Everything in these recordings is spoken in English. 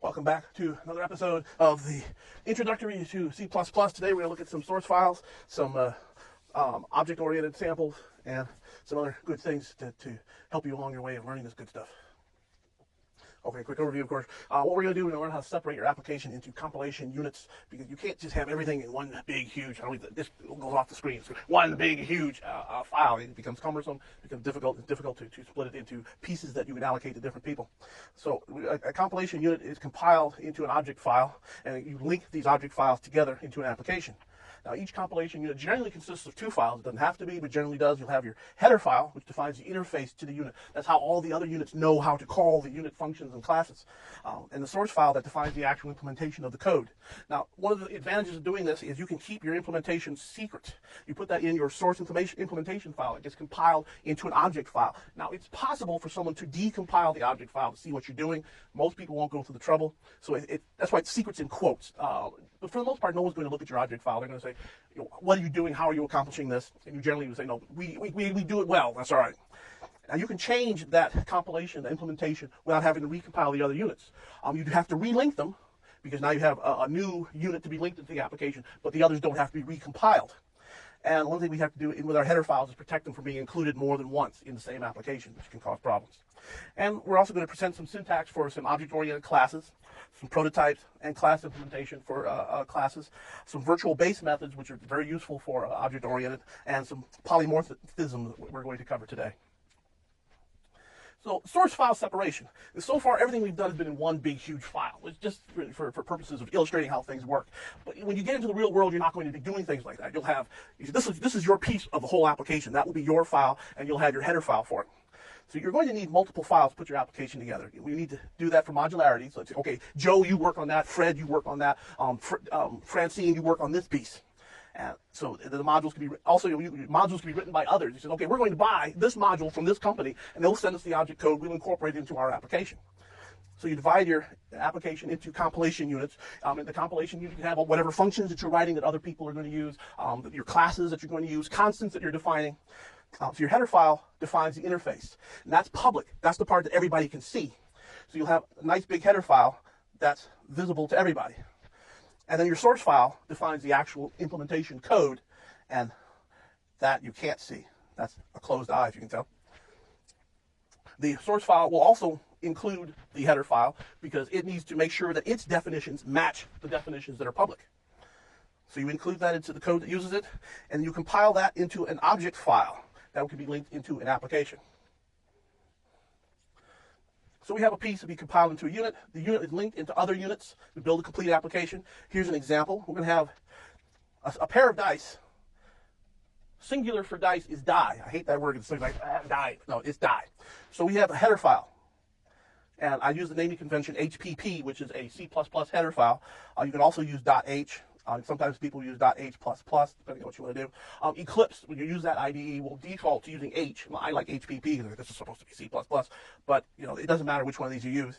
Welcome back to another episode of the Introductory to C++. Today we're going to look at some source files, some object-oriented samples, and some other good things to help you along your way of learning this good stuff. Okay, quick overview, of course. What we're going to do, we're going to learn how to separate your application into compilation units, because you can't just have everything in one big, huge, this goes off the screen, so one big, huge file. It becomes cumbersome, it becomes difficult. It's difficult to split it into pieces that you can allocate to different people. So a compilation unit is compiled into an object file, and you link these object files together into an application. Now, each compilation unit generally consists of two files. It doesn't have to be, but generally does. You'll have your header file, which defines the interface to the unit. That's how all the other units know how to call the unit functions and classes. And the source file that defines the actual implementation of the code. Now, one of the advantages of doing this is you can keep your implementation secret. You put that in your source implementation file. It gets compiled into an object file. Now, it's possible for someone to decompile the object file to see what you're doing. Most people won't go through the trouble. So that's why it's secrets in quotes. But for the most part, no one's going to look at your object file. They're going to say, what are you doing? How are you accomplishing this? And you generally would say, no, we do it well. That's all right. Now, you can change that compilation, the implementation, without having to recompile the other units. You'd have to relink them, because now you have a new unit to be linked into the application, but the others don't have to be recompiled. And one thing we have to do with our header files is protect them from being included more than once in the same application, which can cause problems. And we're also going to present some syntax for some object-oriented classes, some prototypes and class implementation for classes, some virtual base methods, which are very useful for object-oriented, and some polymorphism that we're going to cover today. So, source file separation. And so far, everything we've done has been in one big, huge file. It's just for purposes of illustrating how things work. But when you get into the real world, you're not going to be doing things like that. You'll have, this is your piece of the whole application. That will be your file, and you'll have your header file for it. So you're going to need multiple files to put your application together. We need to do that for modularity. So it's, okay, Joe, you work on that. Fred, you work on that. Francine, you work on this piece. And so the modules can be modules can be written by others. You say, okay, we're going to buy this module from this company, and they'll send us the object code. We'll incorporate it into our application. So you divide your application into compilation units. In the compilation unit, you can have whatever functions that you're writing that other people are going to use, your classes that you're going to use, constants that you're defining. So your header file defines the interface, and that's public. That's the part that everybody can see. So you'll have a nice big header file that's visible to everybody. And then your source file defines the actual implementation code, and that you can't see. That's a closed eye, if you can tell. The source file will also include the header file, because it needs to make sure that its definitions match the definitions that are public. So you include that into the code that uses it, and you compile that into an object file that can be linked into an application. So we have a piece to be compiled into a unit. The unit is linked into other units to build a complete application. Here's an example. We're going to have a pair of dice. Singular for dice is die. I hate that word. It's like die. No, it's die. So we have a header file. And I use the naming convention HPP, which is a C++ header file. You can also use .h. Sometimes people use .h++, depending on what you want to do. Eclipse, when you use that IDE, will default to using H. Well, I like HPP because this is supposed to be C++, but it doesn't matter which one of these you use.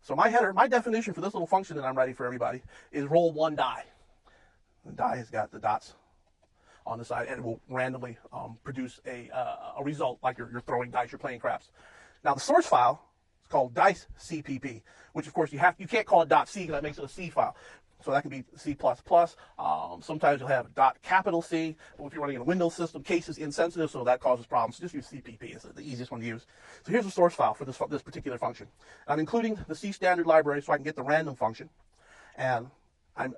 So my definition for this little function that I'm writing for everybody is roll one die. The die has got the dots on the side, and it will randomly produce a result, like you're throwing dice, you're playing craps. Now the source file is called dice CPP, which of course you can't call it .c because that makes it a C file. So that can be C++. Sometimes you'll have .C. But if you're running in a Windows system, case is insensitive, so that causes problems. So just use CPP. It's the easiest one to use. So here's the source file for this particular function. I'm including the C standard library so I can get the random function. And I'm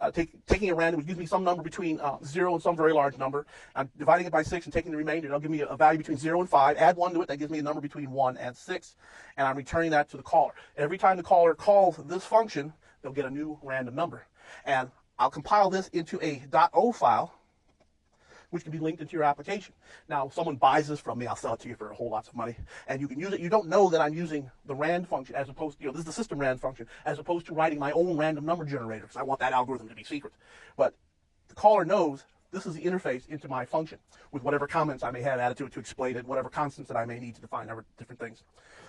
taking a random, which gives me some number between 0 and some very large number. I'm dividing it by 6 and taking the remainder. It'll give me a value between 0 and 5. Add 1 to it. That gives me a number between 1 and 6. And I'm returning that to the caller. Every time the caller calls this function, they'll get a new random number. And I'll compile this into a .o file, which can be linked into your application. Now, if someone buys this from me, I'll sell it to you for a whole lot of money, and you can use it. You don't know that I'm using the rand function as opposed to, this is the system rand function, as opposed to writing my own random number generator, because I want that algorithm to be secret. But the caller knows this is the interface into my function, with whatever comments I may have added to it to explain it, whatever constants that I may need to define different things.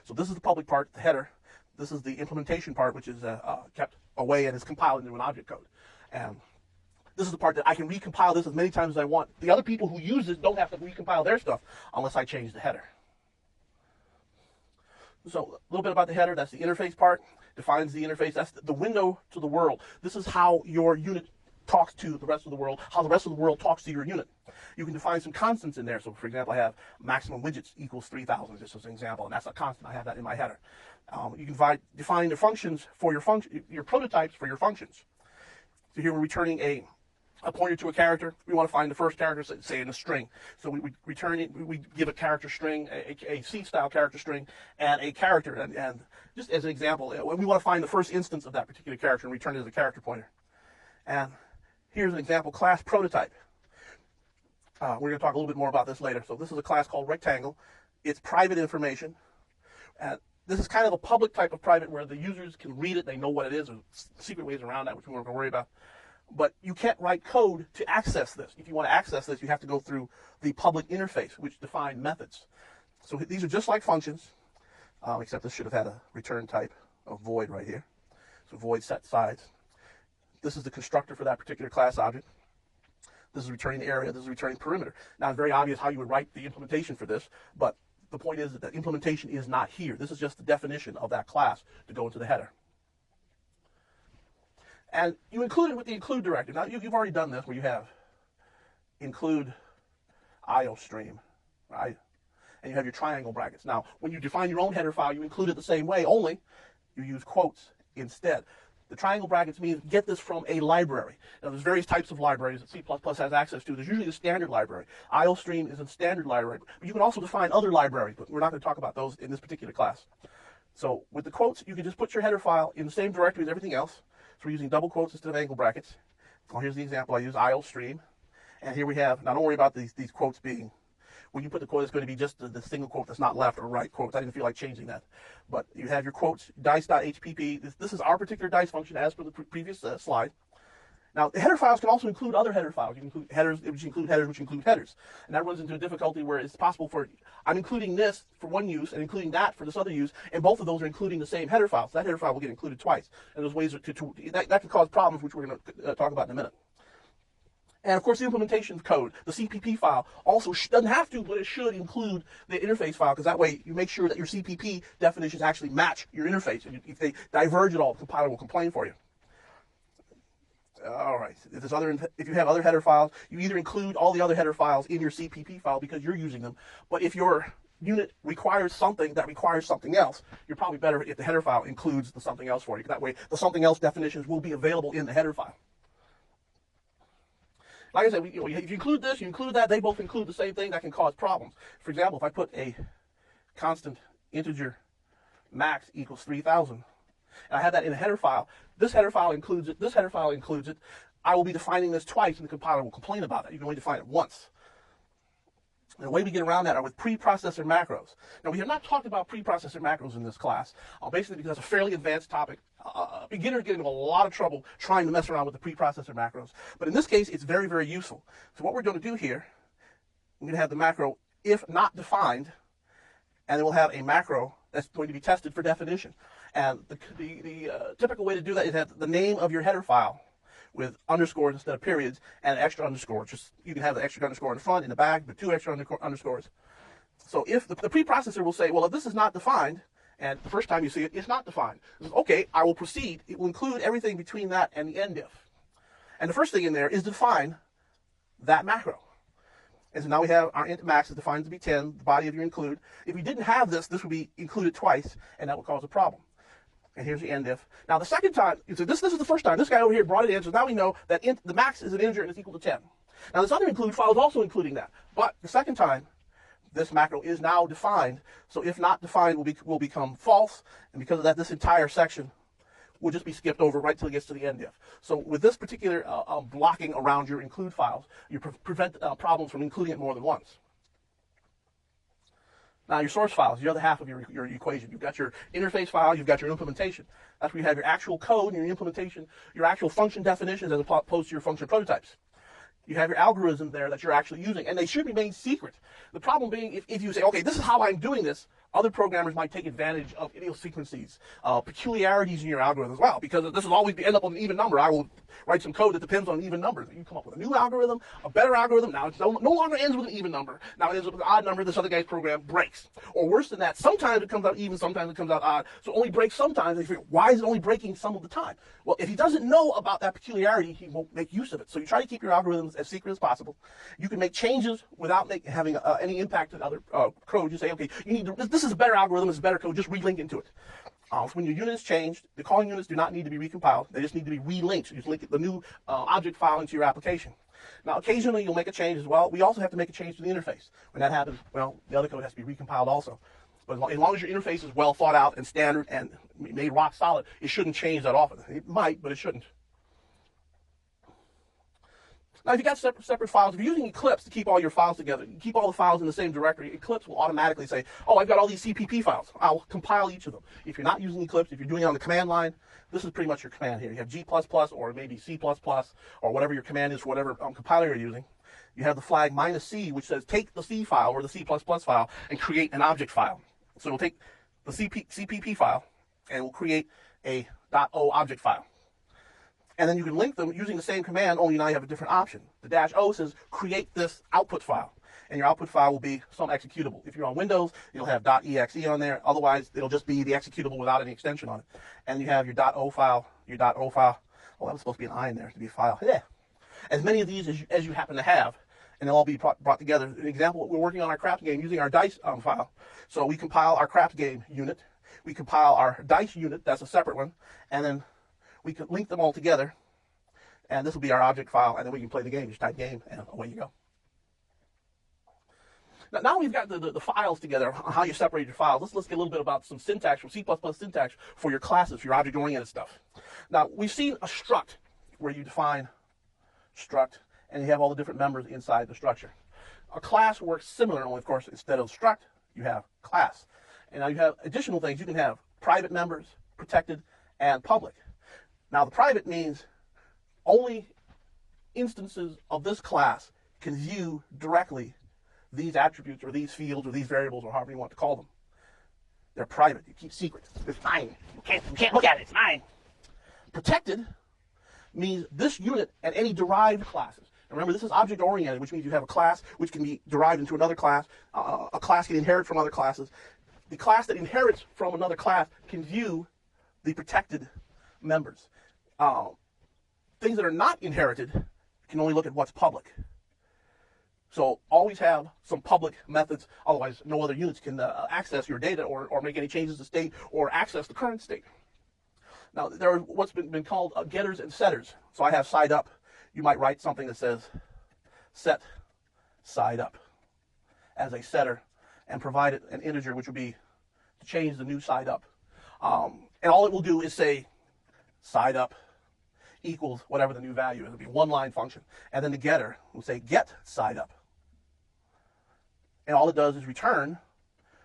So this is the public part, the header. This is the implementation part, which is kept away and is compiled into an object code. And this is the part that I can recompile this as many times as I want. The other people who use this don't have to recompile their stuff unless I change the header. So a little bit about the header. That's the interface part. defines the interface. That's the window to the world. This is how your unit talks to the rest of the world, how the rest of the world talks to your unit. You can define some constants in there. So, for example, I have maximum widgets equals 3,000, just as an example, and that's a constant. I have that in my header. You can define the functions for your prototypes for your functions. So here we're returning a pointer to a character. We want to find the first character, say in a string. So we return it. We give a character string, a C-style character string, and a character. And just as an example, we want to find the first instance of that particular character and return it as a character pointer. And here's an example class prototype. We're going to talk a little bit more about this later. So this is a class called rectangle. It's private information. And this is kind of a public type of private where the users can read it. They know what it is. There's secret ways around that, which we won't worry about. But you can't write code to access this. If you want to access this, you have to go through the public interface, which define methods. So these are just like functions, except this should have had a return type of void right here. So void set size. This is the constructor for that particular class object. This is returning the area. This is returning perimeter. Now, it's very obvious how you would write the implementation for this, but the point is that the implementation is not here. This is just the definition of that class to go into the header. And you include it with the include directive. Now, you've already done this where you have include IOStream, right? And you have your triangle brackets. Now, when you define your own header file, you include it the same way, only you use quotes instead. The triangle brackets means get this from a library. Now, there's various types of libraries that C++ has access to. There's usually the standard library. IOStream is a standard library. But you can also define other libraries, but we're not going to talk about those in this particular class. So with the quotes, you can just put your header file in the same directory as everything else. So we're using double quotes instead of angle brackets. Well, here's the example. I use IOStream. And here we have, now don't worry about these quotes being, when you put the quote, it's going to be just the single quote that's not left or right quotes. I didn't feel like changing that. But you have your quotes, dice.hpp. This is our particular dice function as per the previous slide. Now, the header files can also include other header files. You can include headers, which include headers, which include headers. And that runs into a difficulty where it's possible for, I'm including this for one use and including that for this other use, and both of those are including the same header file. So that header file will get included twice. And there's ways that can cause problems, which we're going to talk about in a minute. And of course, the implementation code, the CPP file, also doesn't have to, but it should include the interface file, because that way you make sure that your CPP definitions actually match your interface. And if they diverge at all, the compiler will complain for you. All right. If you have other header files, you either include all the other header files in your CPP file because you're using them. But if your unit requires something that requires something else, you're probably better if the header file includes the something else for you. That way, the something else definitions will be available in the header file. Like I said, if you include this, you include that, they both include the same thing. That can cause problems. For example, if I put a constant integer max equals 3,000, and I have that in a header file, this header file includes it, this header file includes it, I will be defining this twice, and the compiler will complain about that. You can only define it once. And the way we get around that are with preprocessor macros. Now, we have not talked about preprocessor macros in this class, basically because it's a fairly advanced topic. Beginners get into a lot of trouble trying to mess around with the preprocessor macros. But in this case, it's very, very useful. So what we're going to do here, we're going to have the macro if not defined, and then we'll have a macro that's going to be tested for definition. And the typical way to do that is have the name of your header file with underscores instead of periods and an extra underscore. You can have the extra underscore in the front, in the back, but 2 extra underscores. So if the preprocessor will say, well, if this is not defined, and the first time you see it, it's not defined. It says, okay, I will proceed. It will include everything between that and the end if. And the first thing in there is define that macro. And so now we have our int max is defined to be 10, the body of your include. If we didn't have this, this would be included twice, and that would cause a problem. And here's the end if. Now the second time, so this is the first time. This guy over here brought it in, so now we know that the max is an integer and it's equal to 10. Now this other include file is also including that. But the second time, this macro is now defined. So if not defined will become false. And because of that, this entire section will just be skipped over right till it gets to the end if. So with this particular blocking around your include files, you prevent problems from including it more than once. Now, your source file is the other half of your equation. You've got your interface file, you've got your implementation. That's where you have your actual code and your implementation, your actual function definitions as opposed to your function prototypes. You have your algorithm there that you're actually using, and they should remain secret. The problem being, if you say, okay, this is how I'm doing this, Other programmers might take advantage of idiosyncrasies, peculiarities in your algorithm as well, because this will always end up on an even number. I will write some code that depends on even numbers. You come up with a new algorithm, a better algorithm. Now it no longer ends with an even number. Now it ends with an odd number. This other guy's program breaks. Or worse than that, sometimes it comes out even, sometimes it comes out odd. So it only breaks sometimes. And you figure, why is it only breaking some of the time? Well, if he doesn't know about that peculiarity, he won't make use of it. So you try to keep your algorithms as secret as possible. You can make changes without having any impact on other code. You say, okay, you need to, this is a better algorithm, this is better code, just relink into it. So when your unit is changed, the calling units do not need to be recompiled. They just need to be relinked. You just link the new object file into your application. Now, occasionally you'll make a change as well. We also have to make a change to the interface. When that happens, well, the other code has to be recompiled also. But as long as your interface is well thought out and standard and made rock solid, it shouldn't change that often. It might, but it shouldn't. Now, if you got separate files, if you're using Eclipse to keep all your files together, you keep all the files in the same directory, Eclipse will automatically say, oh, I've got all these CPP files. I'll compile each of them. If you're not using Eclipse, if you're doing it on the command line, this is pretty much your command here. You have G++ or maybe C++ or whatever your command is for whatever compiler you're using. You have the flag -C, which says take the C file or the C++ file and create an object file. So it'll take the CPP file and it will create a .o object file. And then you can link them using the same command, only now you have a different option. The -O says create this output file. And your output file will be some executable. If you're on Windows, you'll have .exe on there. Otherwise, it'll just be the executable without any extension on it. And you have your .o file, your .o file. Oh, that was supposed to be an I in there to be a file. Yeah. As many of these as you happen to have, and they'll all be brought together. An example, we're working on our craft game using our dice file. So we compile our craft game unit. We compile our dice unit, that's a separate one. And then we can link them all together. And this will be our object file, and then we can play the game. Just type game, and away you go. Now we've got the files together, how you separate your files. Let's get a little bit about some syntax from C++ syntax for your classes, for your object-oriented stuff. Now, we've seen a struct where you define struct, and you have all the different members inside the structure. A class works similar, only of course, instead of struct, you have class. And now you have additional things. You can have private members, protected, and public. Now, the private means only instances of this class can view directly these attributes or these fields or these variables or however you want to call them. They're private. You keep secret. It's mine. You can't look at it. It's mine. Protected means this unit and any derived classes. And remember, this is object-oriented, which means you have a class which can be derived into another class. A class can inherit from other classes. The class that inherits from another class can view the protected members. Things that are not inherited can only look at what's public. So always have some public methods, otherwise no other units can access your data or make any changes to state or access the current state. Now, there are what's been called getters and setters. So I have side up. You might write something that says set side up as a setter and provide it an integer, which would be to change the new side up. And all it will do is say side up equals whatever the new value is. It'll be a one-line function. And then the getter will say get side up. And all it does is return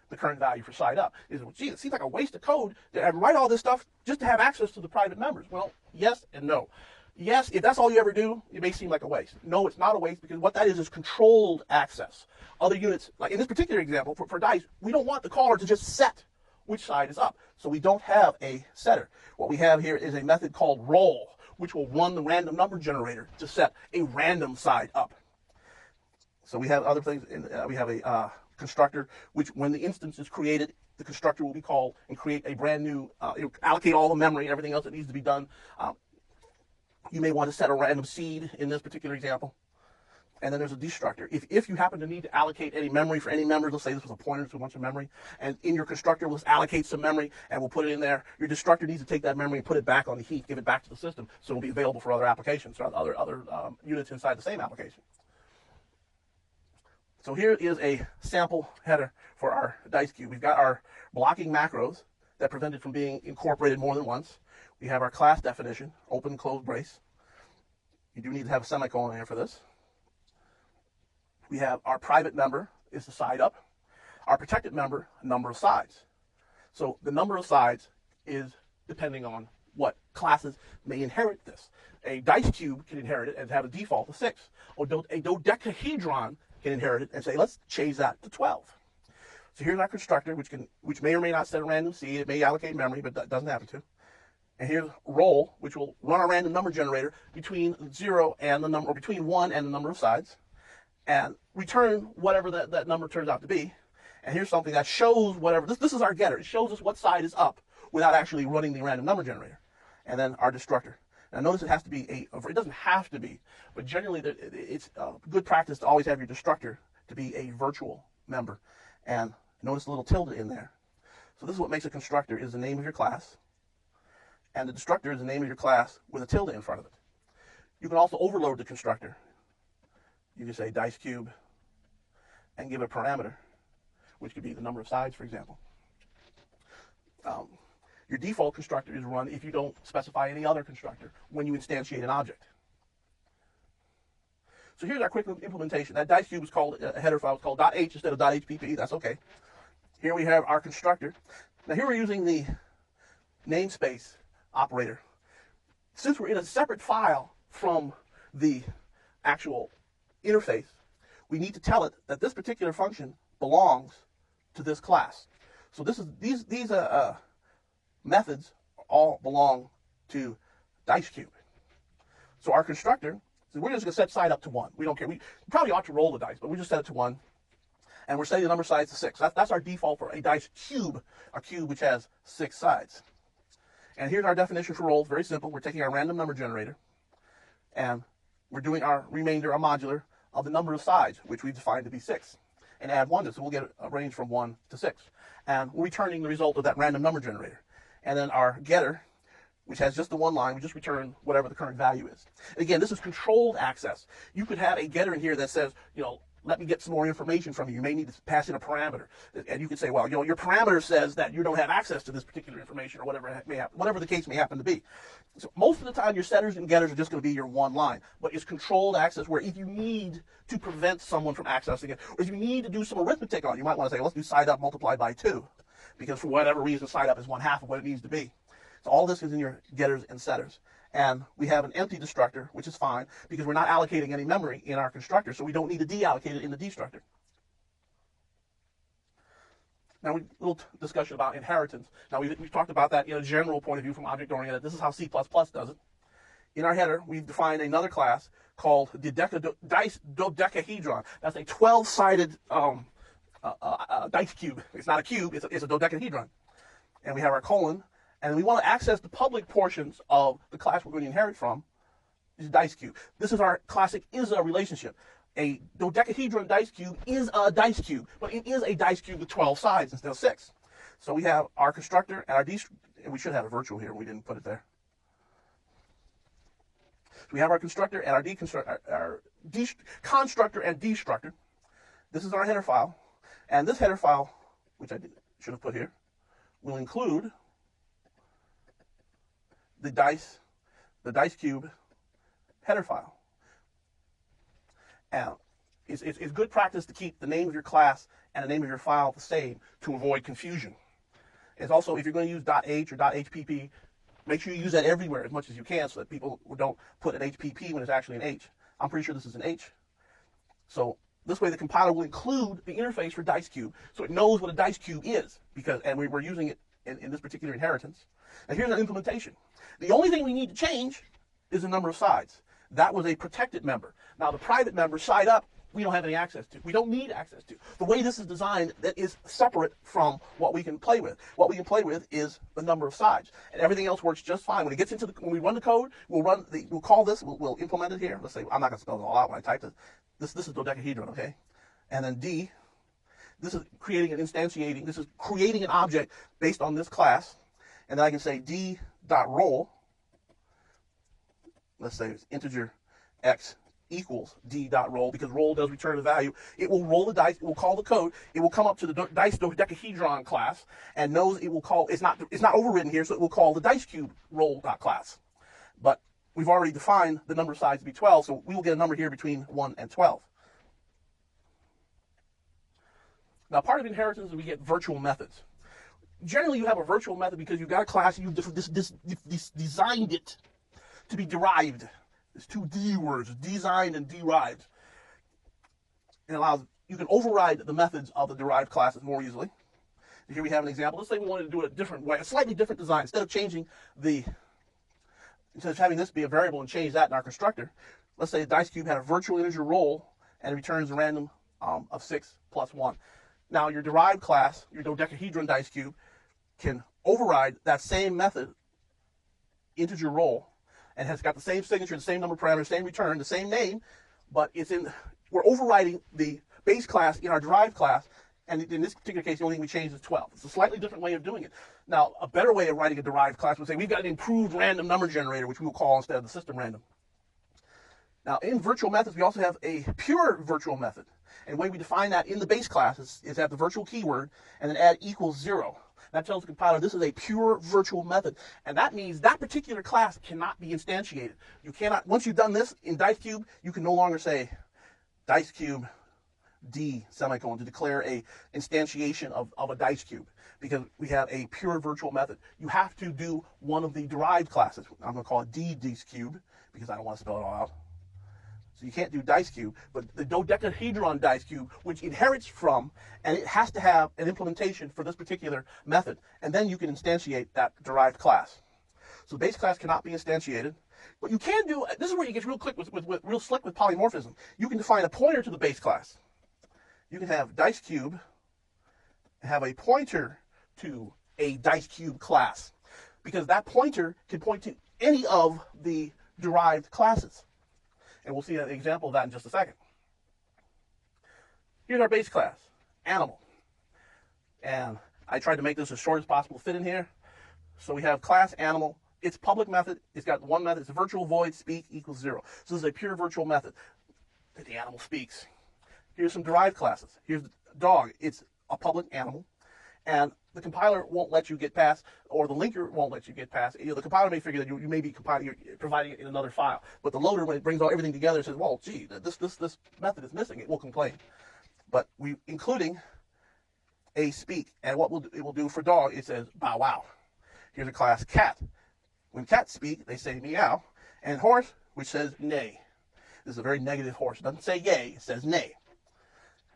the current value for side up. Gee, it seems like a waste of code to write all this stuff just to have access to the private members. Well, yes and no. Yes, if that's all you ever do, it may seem like a waste. No, it's not a waste, because what that is controlled access. Other units, like in this particular example, for dice, we don't want the caller to just set which side is up. So we don't have a setter. What we have here is a method called roll, which will run the random number generator to set a random side up. So we have other things. We have a constructor, which when the instance is created, the constructor will be called and create a brand new, it'll allocate all the memory and everything else that needs to be done. You may want to set a random seed in this particular example. And then there's a destructor. If you happen to need to allocate any memory for any members, let's say this was a pointer to a bunch of memory, and in your constructor, let's allocate some memory, and we'll put it in there. Your destructor needs to take that memory and put it back on the heap, give it back to the system, so it'll be available for other applications, or other units inside the same application. So here is a sample header for our dice cube. We've got our blocking macros that prevent it from being incorporated more than once. We have our class definition, open and close brace. You do need to have a semicolon here for this. We have our private member is the side up. Our protected member, number of sides. So the number of sides is depending on what classes may inherit this. A dice cube can inherit it and have a default of 6. Or a dodecahedron can inherit it and say, let's change that to 12. So here's our constructor, which may or may not set a random seed. It may allocate memory, but that doesn't happen to. And here's roll, which will run a random number generator between 0 and the number, or between 1 and the number of sides, and return whatever that number turns out to be. And here's something that shows whatever, this is our getter. It shows us what side is up without actually running the random number generator. And then our destructor. Now notice it has to be it doesn't have to be, but generally it's good practice to always have your destructor to be a virtual member. And notice the little tilde in there. So this is what makes a constructor, is the name of your class. And the destructor is the name of your class with a tilde in front of it. You can also overload the constructor. You can say dice cube and give it a parameter, which could be the number of sides, for example. Your default constructor is run if you don't specify any other constructor when you instantiate an object. So here's our quick implementation. That dice cube is called, a header file is called .h instead of .hpp. That's okay. Here we have our constructor. Now here we're using the namespace operator. Since we're in a separate file from the actual interface, we need to tell it that this particular function belongs to this class. So these methods all belong to dice cube. So our constructor, so we're just going to set side up to 1. We don't care. We probably ought to roll the dice, but we just set it to 1. And we're setting the number of sides to 6. That's our default for a dice cube, a cube which has 6 sides. And here's our definition for rolls. Very simple. We're taking our random number generator, and we're doing our remainder, a modular, of the number of sides, which we've defined to be 6. And add 1 to it, so we'll get a range from 1 to 6. And we're returning the result of that random number generator. And then our getter, which has just the one line, we just return whatever the current value is. And again, this is controlled access. You could have a getter in here that says, let me get some more information from you. You may need to pass in a parameter. And you could say, well, your parameter says that you don't have access to this particular information, or whatever the case may happen to be. So most of the time, your setters and getters are just going to be your one line. But it's controlled access, where if you need to prevent someone from accessing it, or if you need to do some arithmetic on it, you might want to say, let's do side up multiplied by 2. Because for whatever reason, side up is 1/2 of what it needs to be. So all this is in your getters and setters. And we have an empty destructor, which is fine, because we're not allocating any memory in our constructor, so we don't need to deallocate it in the destructor. Now, a little discussion about inheritance. Now, we've talked about that in a general point of view from object-oriented. This is how C++ does it. In our header, we've defined another class called the dice dodecahedron. That's a 12-sided dice cube. It's not a cube, it's a dodecahedron. And we have our colon. And we want to access the public portions of the class we're going to inherit from, is dice cube. This is our classic is-a relationship. A dodecahedron dice cube is a dice cube, but it is a dice cube with 12 sides instead of 6. So we have our constructor and our and we should have a virtual here. We didn't put it there. So we have our constructor and our constructor and destructor. This is our header file, and this header file, which I should have put here, will include the dice cube header file. And it's good practice to keep the name of your class and the name of your file the same to avoid confusion. It's also, if you're going to use .h or .hpp, make sure you use that everywhere as much as you can, so that people don't put an HPP when it's actually an H. I'm pretty sure this is an H. So this way the compiler will include the interface for dice cube, so it knows what a dice cube is, and we're using it in this particular inheritance. And here's our implementation. The only thing we need to change is the number of sides. That was a protected member. Now the private member, side up, we don't have any access to. We don't need access to. The way this is designed, that is separate from what we can play with. What we can play with is the number of sides, and everything else works just fine. When it gets into when we run the code, we'll call this, we'll implement it here. Let's say, I'm not going to spell it all out when I type this. This is dodecahedron, okay? And then D, this is creating an instantiating. This is creating an object based on this class. And then I can say d.roll, let's say it's integer x equals d.roll, because roll does return a value. It will roll the dice, it will call the code, it will come up to the dice dodecahedron class, and knows it will call, it's not overridden here, so it will call the dice cube roll.class. But we've already defined the number of sides to be 12, so we will get a number here between 1 and 12. Now, part of inheritance is we get virtual methods. Generally, you have a virtual method because you've got a class and you've designed it to be derived. There's 2 D words, designed and derived. It allows, you can override the methods of the derived classes more easily. Here we have an example. Let's say we wanted to do it a different way, a slightly different design. Instead of having this be a variable and change that in our constructor, let's say a dice cube had a virtual integer roll and it returns a random of 6 plus 1. Now your derived class, your dodecahedron dice cube, can override that same method, integer roll, and has got the same signature, the same number of parameters, same return, the same name, but we're overriding the base class in our derived class, and in this particular case, the only thing we changed is 12. It's a slightly different way of doing it. Now, a better way of writing a derived class would say we've got an improved random number generator, which we will call instead of the system random. Now, in virtual methods, we also have a pure virtual method. And the way we define that in the base class is have the virtual keyword and then add equals 0. That tells the compiler this is a pure virtual method. And that means that particular class cannot be instantiated. You cannot, once you've done this in DiceCube, you can no longer say DiceCube D semicolon to declare a instantiation of a dice cube, because we have a pure virtual method. You have to do one of the derived classes. I'm going to call it dice cube because I don't want to spell it all out. So you can't do dice cube, but the dodecahedron dice cube, which inherits from, and it has to have an implementation for this particular method, and then you can instantiate that derived class. So the base class cannot be instantiated. What you can do, this is where you get real slick with polymorphism. You can define a pointer to the base class. You can have dice cube have a pointer to a dice cube class, because that pointer can point to any of the derived classes. And we'll see an example of that in just a second. Here's our base class, animal. And I tried to make this as short as possible to fit in here. So we have class animal. It's public method. It's got one method. It's a virtual void speak equals 0. So this is a pure virtual method that the animal speaks. Here's some derived classes. Here's the dog. It's a public animal. And the compiler won't let you get past, or the linker won't let you get past. The compiler may figure that you may be providing it in another file. But the loader, when it brings everything together, says, well, gee, this method is missing. It will complain. But including a speak. And what it will do for dog, it says bow wow. Here's a class cat. When cats speak, they say meow. And horse, which says neigh. This is a very negative horse. It doesn't say yay, it says neigh.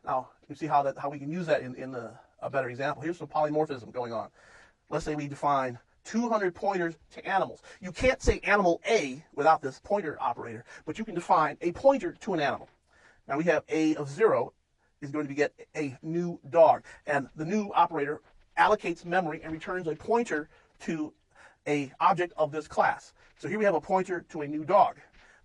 Now, you see how we can use that in a better example. Here's some polymorphism going on. Let's say we define 200 pointers to animals. You can't say animal A without this pointer operator, but you can define a pointer to an animal. Now we have A of 0 is going to get a new dog, and the new operator allocates memory and returns a pointer to an object of this class. So here we have a pointer to a new dog.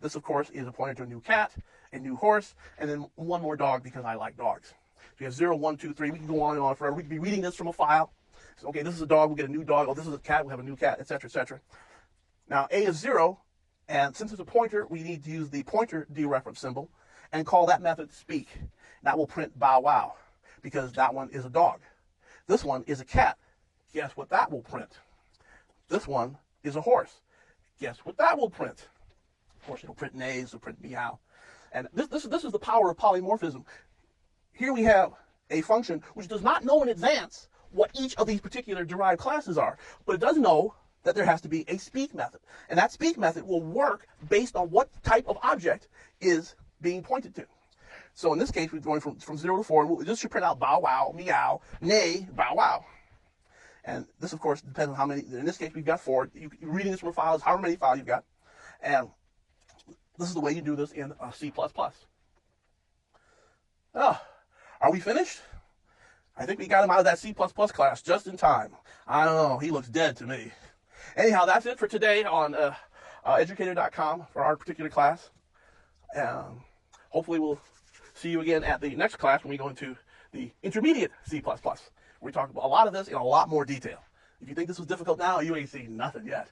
This, of course, is a pointer to a new cat, a new horse, and then one more dog because I like dogs. So you have 0, 1, 2, 3. We can go on and on forever. We can be reading this from a file. So, okay, this is a dog. We'll get a new dog. Oh, this is a cat. We'll have a new cat, etc., etc. Now, A is 0, and since it's a pointer, we need to use the pointer dereference symbol and call that method speak. That will print bow wow because that one is a dog. This one is a cat. Guess what that will print? This one is a horse. Guess what that will print? Of course, it'll print neigh, it'll print meow. And this is the power of polymorphism. Here we have a function which does not know in advance what each of these particular derived classes are, but it does know that there has to be a speak method. And that speak method will work based on what type of object is being pointed to. So in this case, we're going from 0 to 4. This should print out bow wow, meow, neigh, bow wow. And this, of course, depends on how many. In this case, we've got 4. You're reading this from files, however many files you've got. And this is the way you do this in C++. Oh, are we finished? I think we got him out of that C++ class just in time. I don't know. He looks dead to me. Anyhow, that's it for today on educator.com for our particular class. Hopefully we'll see you again at the next class when we go into the intermediate C++. We talk about a lot of this in a lot more detail. If you think this was difficult now, you ain't seen nothing yet.